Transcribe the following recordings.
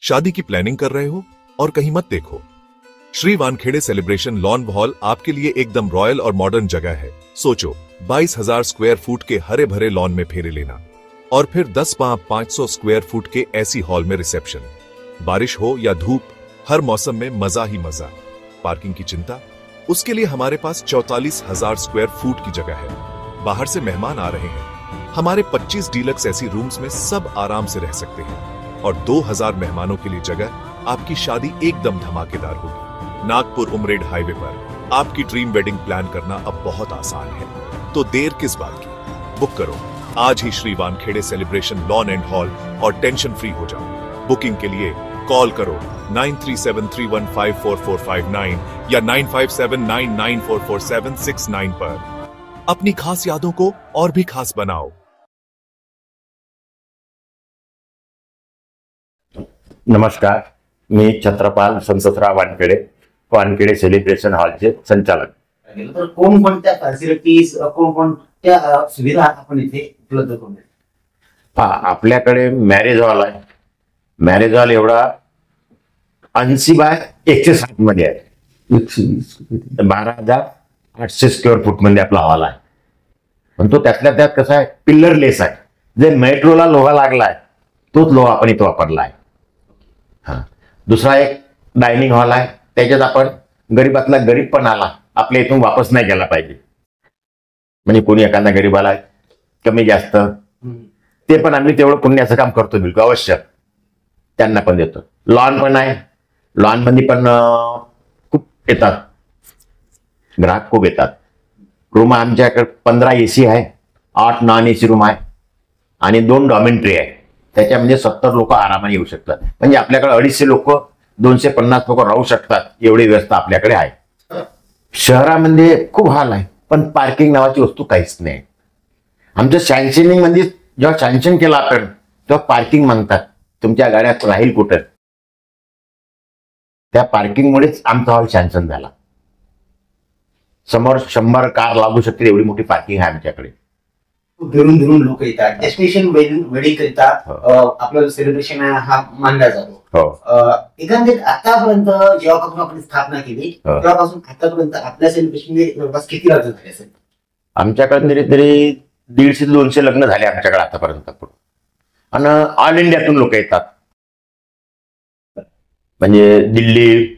शादी की प्लानिंग कर रहे हो और कहीं मत देखो, Shri Wankhede celebration lawn hall आपके लिए एकदम रॉयल और मॉडर्न जगह है। सोचो 22,000 स्क्वायर फुट के हरे भरे लॉन में फेरे लेना और फिर 10,500 स्क्वायर फुट के ऐसी हॉल में रिसेप्शन। बारिश हो या धूप, हर मौसम में मजा ही मजा। पार्किंग की चिंता, उसके लिए हमारे पास 44,000 स्क्वायर फुट की जगह है। बाहर से मेहमान आ रहे हैं, हमारे 25 डीलक्स ऐसी रूम्स में सब आराम से रह सकते हैं और 2,000 मेहमानों के लिए जगह। आपकी शादी एकदम धमाकेदार होगी। नागपुर उमरेड हाईवे पर आपकी ड्रीम वेडिंग प्लान करना अब बहुत आसान है, तो देर किस बात की। बुक करो आज ही Shri Wankhede celebration lawn and hall और टेंशन फ्री हो जाओ। बुकिंग के लिए कॉल करो 9373154459 या 9579944769 पर। अपनी खास यादों को और भी खास बनाओ। नमस्कार, मी छत्रपाल संतोषराव वानखेडे सेलिब्रेशन हॉलचे संचालक। तर कोणकोणत्या फॅसिलिटीज, कोणकोणत्या सुविधा आपण इथे उपलब्ध करून देतो? आपल्याकडे मॅरेज हॉल आहे। मॅरेज हॉल एवढा 80 बाय 160 मध्ये आहे। 12,800 स्क्वेअर फूट मध्ये आपला हॉल आहे। पण तो त्यातल्या त्यात कसा आहे, पिल्लरलेस आहे। जे मेट्रोला लोहा लागलाय तोच लोहा आपण इथे वापरला आहे। दुसरा एक डायनिंग हॉल आहे, त्याच्यात आपण गरीबातला गरीब पण आला आपल्या इथून वापस नाही गेला पाहिजे, म्हणजे कोणी एखादा गरीब आला कमी जास्त ते पण आम्ही तेवढं पुण्याचं काम करतो, बिलकुल अवश्य त्यांना पण देतो। लॉन पण आहे, लॉन मध्ये पण खूप येतात ग्राहक, खूप येतात। रूम आमच्याकडे 15 AC आहे, 8 नॉन AC रूम आहे आणि 2 डॉर्मेंटरी आहे। त्याच्यामध्ये 70 लोक आरामाने येऊ शकतात, म्हणजे आपल्याकडे 250 लोक 250 लोक राहू शकतात, एवढी व्यवस्था आपल्याकडे आहे। शहरामध्ये खूप हॉल आहे पण पार्किंग नावाची वस्तू काहीच नाही। आमच्या सँक्शनिंग मध्ये जेव्हा सँक्शन केलं आपण तेव्हा पार्किंग म्हणतात, तुमच्या गाड्यात राहील कुठं, त्या पार्किंगमुळेच आमचा हॉल सँक्शन झाला। समोर 100 कार लागू शकते एवढी मोठी पार्किंग आहे आमच्याकडे। दुरून दुरून लोक येतात, डेस्टिनेशन वेडिंग करिता आपलं सेलिब्रेशन हा मानला जातो। एकंदरीत आतापर्यंत जेव्हापासून आपण स्थापना केली तेव्हापासून आतापर्यंत आपल्या सेलिब्रेशन जवळपास किती लग्न झाले असेल? आमच्याकडे तरी 150 ते 200 लग्न झाले आमच्याकडे आतापर्यंत। आणि ऑल इंडियातून लोक येतात, म्हणजे दिल्ली,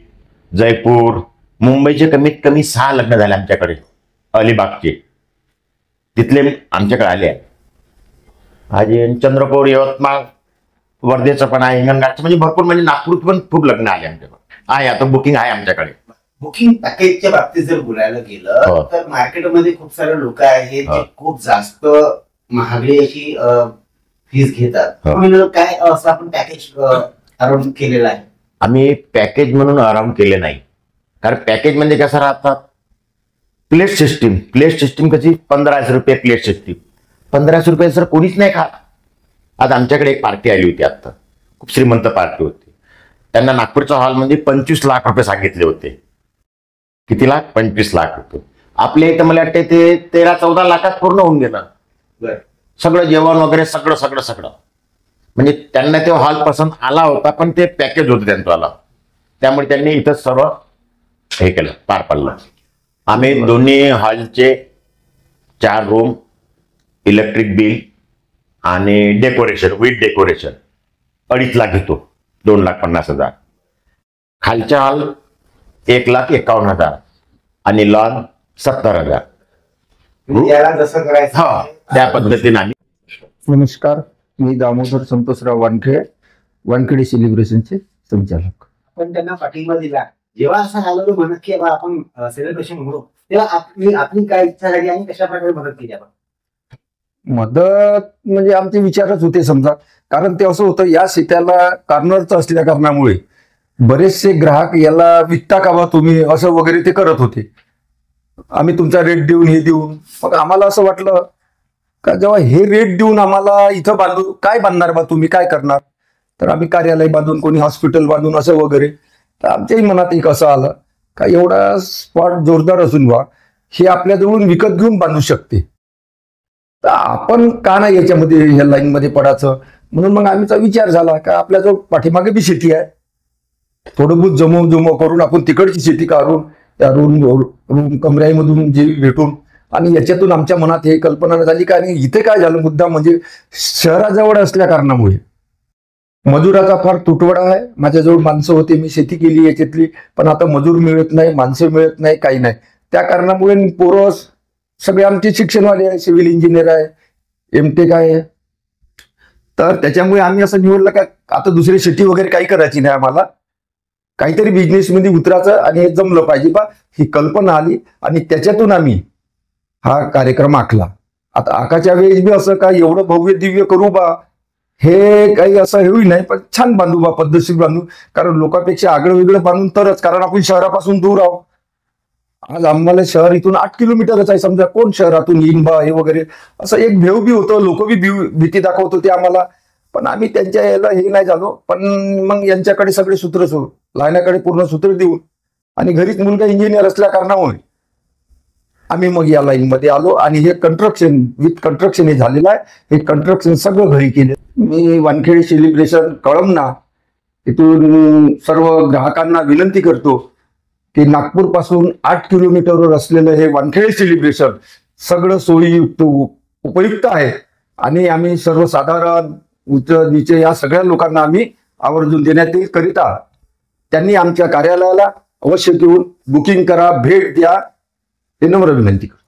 जयपूर, मुंबईचे कमीत कमी 6 लग्न झाले आमच्याकडे। अलिबागचे तिथले आमच्याकडे आले आहे। आज चंद्रपूर, यवतमाळ, वर्धेचं पण आहे, हिंगणघाटचं, म्हणजे भरपूर, म्हणजे नागपूर पण खूप लग्न आले आमच्याकडे आहे। आता बुकिंग आहे आमच्याकडे। बुकिंग पॅकेजच्या बाबतीत जर बोलायला गेलं तर मार्केटमध्ये खूप सारे लोक आहेत जे खूप जास्त महागडी अशी फीस घेतात। काय असं आपण पॅकेज अराउंड केलेलं आहे? आम्ही पॅकेज म्हणून अराउंड केले नाही, कारण पॅकेज म्हणजे कसं राहतात, प्लेट सिस्टीम कशी 1500 रुपये प्लेट सिस्टीम। 1500 रुपये सर कोणीच नाही खात। आज आमच्याकडे एक पार्टी आली होती, आता खूप श्रीमंत पार्टी होती, त्यांना नागपूरच्या हॉलमध्ये 25 लाख रुपये सांगितले होते। किती लाख? 25 लाख रुपये। आपल्या इथं मला वाटते ते 13-14 लाखात पूर्ण होऊन गेलं, सगळं जेवण वगैरे सगळं। म्हणजे त्यांना ते हॉल पसंत आला होता, पण ते पॅकेज होतं त्यांचं आला, त्यामुळे त्यांनी इथं सर्व हे केलं, पार पाडलं। आम्ही दोन्ही हॉलचे 4 रूम, इलेक्ट्रिक बिल आणि डेकोरेशन विथ डेकोरेशन 2.5 लाख घेतो, 2,50,000। खालच्या हॉल 1,51,000 आणि लॉन 70,000। याला जसं करायचं त्या पद्धतीने आम्ही। नमस्कार, मी दामोदर संतोषराव वानखेडे सेलिब्रेशनचे संचालक। आपण त्यांना पाठिंबा दिला, जेव्हा असं झालं म्हणत की आपण सेलिब्रेशन म्हणू, तेव्हा आपली काय इच्छा झाली आणि कशा प्रकारे मदत केली आपण? मदत म्हणजे आमचे विचारच होते समजा, कारण ते असं होतं, या सीट्याला कॉर्नरचं असल्या कारणामुळे बरेचसे ग्राहक याला विकता का बा तुम्ही असं वगैरे ते करत होते। आम्ही तुमचा रेट देऊन हे देऊन, मग आम्हाला असं वाटलं का जेव्हा हे रेट देऊन आम्हाला इथं बांधून काय बांधणार बा तुम्ही, काय करणार, तर आम्ही कार्यालय बांधून, कोणी हॉस्पिटल बांधून असं वगैरे। तर आमच्याही मनात एक असं आलं का एवढा स्पॉट जोरदार असून बा हे आपल्याजवळून विकत घेऊन बांधू शकते, तर आपण का नाही याच्यामध्ये ह्या लाईन मध्ये पडायचं। म्हणून मग आमचा विचार झाला का आपल्या जो पाठीमागे बी शेती आहे, थोडं बहुत जमव करून आपण तिकडची शेती काढून त्या रूम कमऱ्यामधून जे भेटून, आणि याच्यातून आमच्या मनात हे कल्पना झाली का, आणि इथे काय झालं मुद्दा म्हणजे शहराजवळ असल्या कारणामुळे मजुराचा फार तुटवडा आहे. माझ्याजवळ माणसं होते, मी शेती केली याच्यातली, पण आता मजूर मिळत नाही, माणसं मिळत नाही, काही नाही. त्या कारणामुळे पोरं सगळे आमचे शिक्षणवाले आहे, सिव्हिल इंजिनियर आहे, एमटेक आहे. तर त्याच्यामुळे आम्ही असं निवडलं का आता दुसरी शेती वगैरे काही करायची नाही, आम्हाला काहीतरी बिझनेसमध्ये उतरायचं आणि हे जमलं पाहिजे बा, ही कल्पना आली आणि त्याच्यातून आम्ही हा कार्यक्रम आखला. आता आकाच्या वेळेस बी असं काय एवढं भव्य दिव्य करू बा, हे काही असं हेही नाही, पण छान बांधू बा, पद्धतशीर बांधू. कारण लोकांपेक्षा आगळं वेगळं बांधून तरच, कारण आपण शहरापासून दूर आहोत. आज आम्हाला शहर इथून 8 किलोमीटरच आहे, समजा कोण शहरातून येईन बा हे वगैरे असं एक भेव बी होतं, लोक बी भीती दाखवत होते आम्हाला. पण आम्ही त्यांच्या याला हे नाही झालो. पण मग यांच्याकडे सगळे सूत्र लहानाकडे पूर्ण सूत्र देऊन, आणि घरीच मुलगा इंजिनियर असल्या कारणामुळे आम्ही मग या लाईनमध्ये आलो. आणि हे कंस्ट्रक्शन विथ कंस्ट्रक्शन हे झालेलं आहे. हे कंस्ट्रक्शन सगळं घरी केले. मी वानखेडे सेलिब्रेशन कळमना इथून सर्व ग्राहकांना विनंती करतो की नागपूर पासून 8 किलोमीटरवर असलेलं हे वानखेडे सेलिब्रेशन सगळं सोयीयुक्त उपयुक्त आहे. आणि आम्ही सर्वसाधारण उच्च नीचे या सगळ्या लोकांना आम्ही आवर्जून देण्यात येईल करिता त्यांनी आमच्या कार्यालयाला अवश्य येऊन बुकिंग करा, भेट द्या, हे नम्र विनंती करतो.